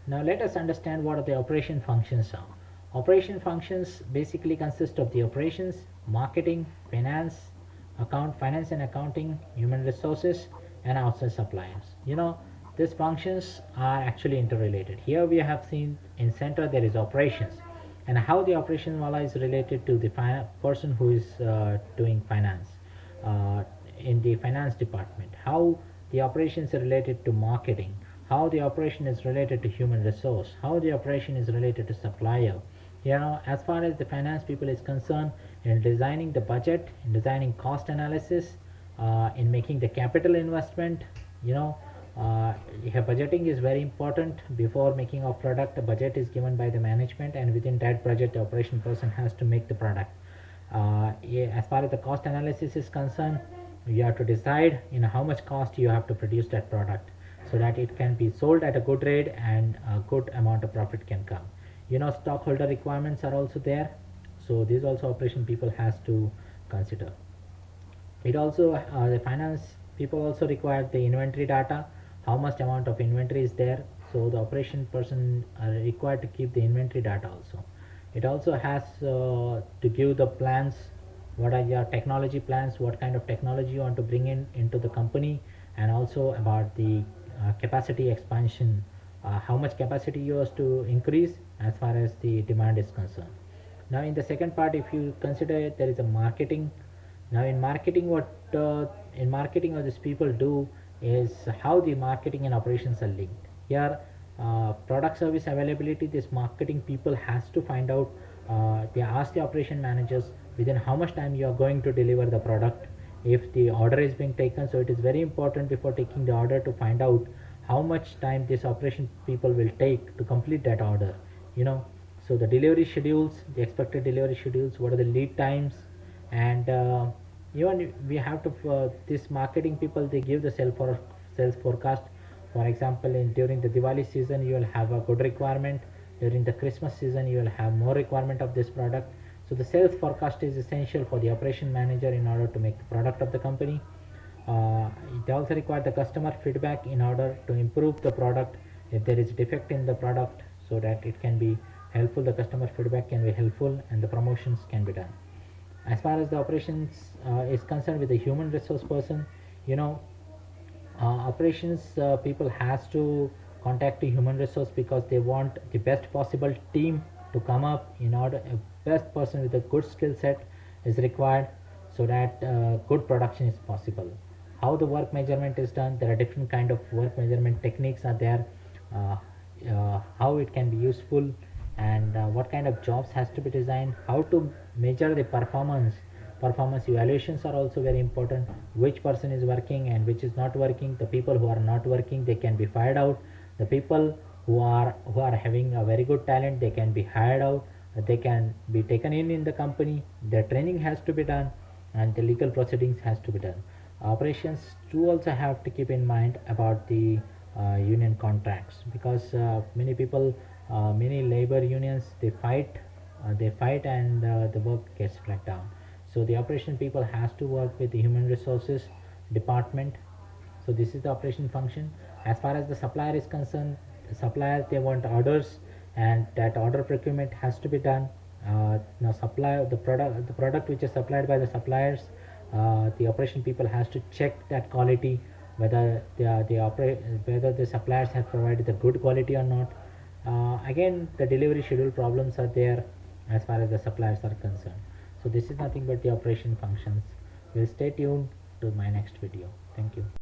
Now let us understand what the operation functions are. Operation functions basically consist of the operations, marketing, finance and accounting, human resources, and outside suppliers. These functions are actually interrelated. Here we have seen in center there is operations, and how the operation wala is related to the person who is doing finance uh, in the finance department, how the operations are related to marketing, how the operation is related to human resource, how the operation is related to supplier. As far as the finance people is concerned, in designing the budget, in designing cost analysis, in making the capital investment, you know yeah, budgeting is very important. Before making a product, a budget is given by the management, and within that budget the operation person has to make the product. Yeah, as far as the cost analysis is concerned, you have to decide how much cost you have to produce that product, so that it can be sold at a good rate and a good amount of profit can come. Stockholder requirements are also there, so these also operation people has to consider. It also The finance people also require the inventory data, how much amount of inventory is there, so the operation person are required to keep the inventory data also. It also has to give the plans, what are your technology plans, what kind of technology you want to bring in into the company, and also about the capacity expansion, how much capacity you have to increase as far as the demand is concerned. Now in the second part, if you consider it, there is a marketing. Now in marketing what these people do is how the marketing and operations are linked. Here, product service availability, this marketing people has to find out. They ask the operation managers within how much time you are going to deliver the product if the order is being taken. So it is very important before taking the order to find out how much time this operation people will take to complete that order. you know so the delivery schedules, the expected delivery schedules, what are the lead times, and even we have to this marketing people, they give the sales forecast. For example, during the Diwali season you will have a good requirement, during the Christmas season you will have more requirement of this product. So the sales forecast is essential for the operation manager in order to make the product of the company. They also require the customer feedback in order to improve the product. If there is defect in the product, so that it can be helpful, the customer feedback can be helpful and the promotions can be done. As far as the operations is concerned, with the human resource person, you know operations people has to contact the human resource because they want the best possible team to come up. In order, a best person with a good skill set is required, so that good production is possible. How the work measurement is done, there are different kind of work measurement techniques are there. uh, how it can be useful, and what kind of jobs has to be designed, how to measure the performance evaluations are also very important. Which person is working and which is not working. The people who are not working, they can be fired out. The people who are having a very good talent, they can be hired out. They can be taken in the company. Their training has to be done, and the legal proceedings has to be done. Operations too also have to keep in mind about the union contracts, because many labor unions, they fight and the work gets dragged down. So the operation people has to work with the human resources department. So this is the operation function. As far as the supplier is concerned, the suppliers, they want orders, and that order procurement has to be done. Now supply the product which is supplied by the suppliers, the operation people has to check that quality, whether whether the suppliers have provided the good quality or not. Again, the delivery schedule problems are there as far as the suppliers are concerned. So this is nothing but the operation functions. Will stay tuned to my next video. Thank you.